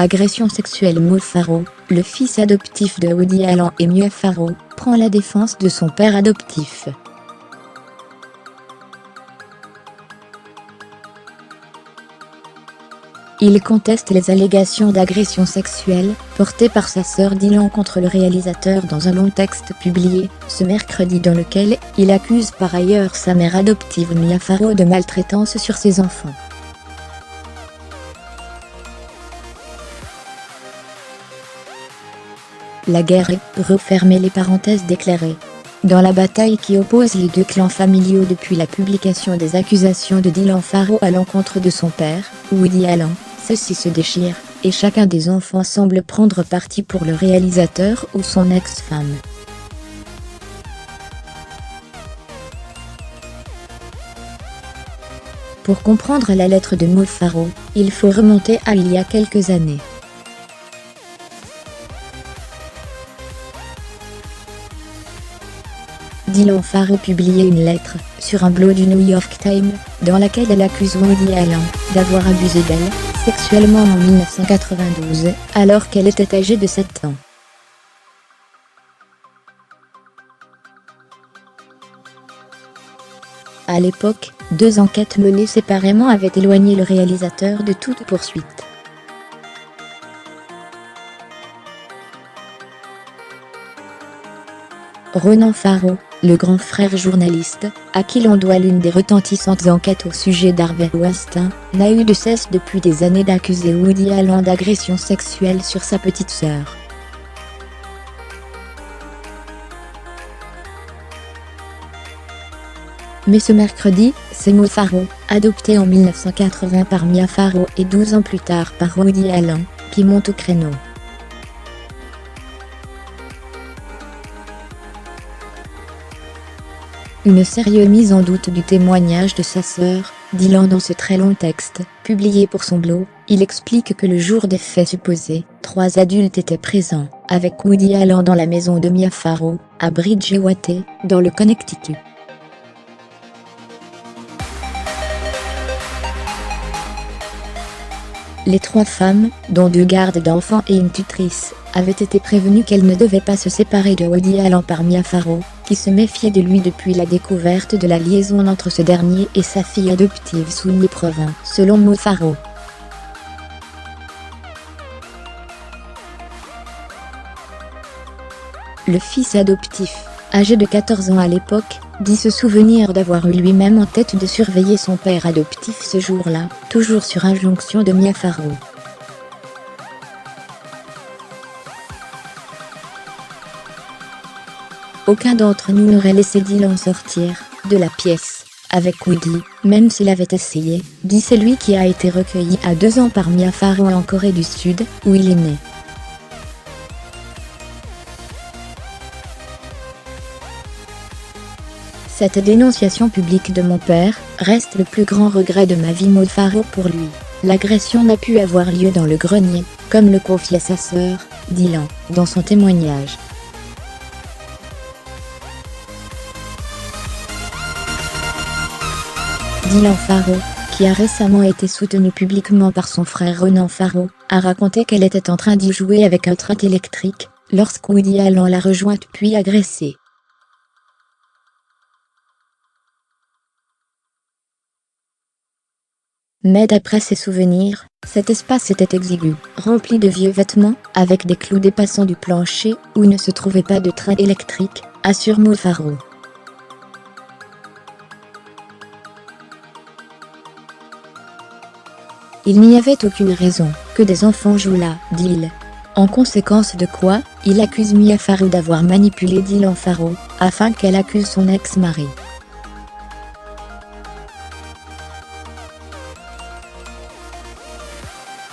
Agression sexuelle. Mo Farrow, le fils adoptif de Woody Allen et Mia Farrow, prend la défense de son père adoptif. Il conteste les allégations d'agression sexuelle, portées par sa sœur Dylan contre le réalisateur dans un long texte publié, ce mercredi, dans lequel il accuse par ailleurs sa mère adoptive Mia Farrow de maltraitance sur ses enfants. La guerre est, refermez les parenthèses, déclarée. Dans la bataille qui oppose les deux clans familiaux depuis la publication des accusations de Dylan Farrow à l'encontre de son père, Woody Allen, ceux-ci se déchirent, et chacun des enfants semble prendre parti pour le réalisateur ou son ex-femme. Pour comprendre la lettre de Mo Farrow, il faut remonter à il y a quelques années. Dylan Farrow publiait une lettre, sur un blog du New York Times, dans laquelle elle accuse Woody Allen d'avoir abusé d'elle, sexuellement en 1992, alors qu'elle était âgée de 7 ans. À l'époque, 2 enquêtes menées séparément avaient éloigné le réalisateur de toute poursuite. Ronan Farrow, le grand frère journaliste, à qui l'on doit l'une des retentissantes enquêtes au sujet d'Harvey Weinstein, n'a eu de cesse depuis des années d'accuser Woody Allen d'agression sexuelle sur sa petite sœur. Mais ce mercredi, c'est Mo Farrow, adopté en 1980 par Mia Farrow et 12 ans plus tard par Woody Allen, qui monte au créneau. Une sérieuse mise en doute du témoignage de sa sœur, Dylan. Dans ce très long texte, publié pour son blog, il explique que le jour des faits supposés, 3 adultes étaient présents, avec Woody Allen dans la maison de Mia Farrow, à Bridgewater, dans le Connecticut. Les 3 femmes, dont 2 gardes d'enfants et une tutrice, avaient été prévenues qu'elles ne devaient pas se séparer de Woody Allen par Mia Farrow, qui se méfiait de lui depuis la découverte de la liaison entre ce dernier et sa fille adoptive Sunny Provin, selon Mo Farrow. Le fils adoptif, âgé de 14 ans à l'époque, dit se souvenir d'avoir eu lui-même en tête de surveiller son père adoptif ce jour-là, toujours sur injonction de Mia Farrow. Aucun d'entre nous n'aurait laissé Dylan sortir de la pièce avec Woody, même s'il avait essayé, dit celui qui a été recueilli à 2 ans par Mia Farrow en Corée du Sud, où il est né. Cette dénonciation publique de mon père reste le plus grand regret de ma vie. Mo Farrow. Pour lui, l'agression n'a pu avoir lieu dans le grenier, comme le confiait sa sœur, Dylan, dans son témoignage. Dylan Farrow, qui a récemment été soutenu publiquement par son frère Ronan Farrow, a raconté qu'elle était en train d'y jouer avec un train électrique, lorsque Woody Allen l'a rejointe puis agressée. Mais d'après ses souvenirs, cet espace était exigu, rempli de vieux vêtements, avec des clous dépassant du plancher, où ne se trouvait pas de train électrique, assure Mo Farrow. Il n'y avait aucune raison que des enfants jouent là, dit-il. En conséquence de quoi, il accuse Mia Farrow d'avoir manipulé Dylan Farrow, afin qu'elle accuse son ex-mari.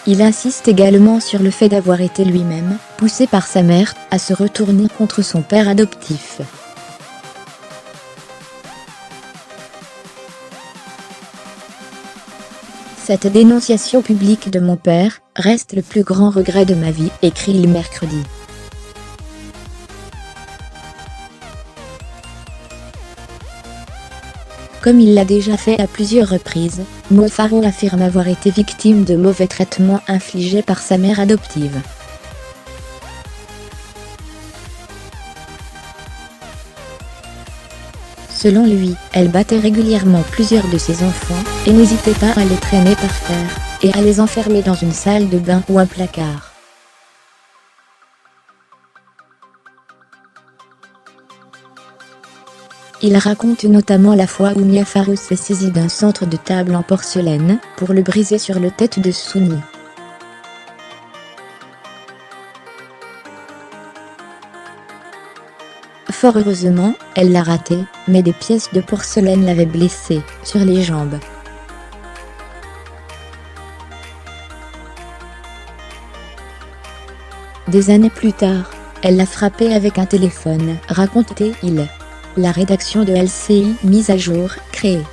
Il insiste également sur le fait d'avoir été lui-même poussé par sa mère à se retourner contre son père adoptif. Cette dénonciation publique de mon père reste le plus grand regret de ma vie, écrit-il mercredi. Comme il l'a déjà fait à plusieurs reprises, Mo Farrow affirme avoir été victime de mauvais traitements infligés par sa mère adoptive. Selon lui, elle battait régulièrement plusieurs de ses enfants, et n'hésitait pas à les traîner par terre, et à les enfermer dans une salle de bain ou un placard. Il raconte notamment la fois où Mia Farrow s'est saisie d'un centre de table en porcelaine, pour le briser sur le tête de Sunny. Fort heureusement, elle l'a raté, mais des pièces de porcelaine l'avaient blessée, sur les jambes. Des années plus tard, elle l'a frappé avec un téléphone, racontait-il. La rédaction de LCI mise à jour, créée.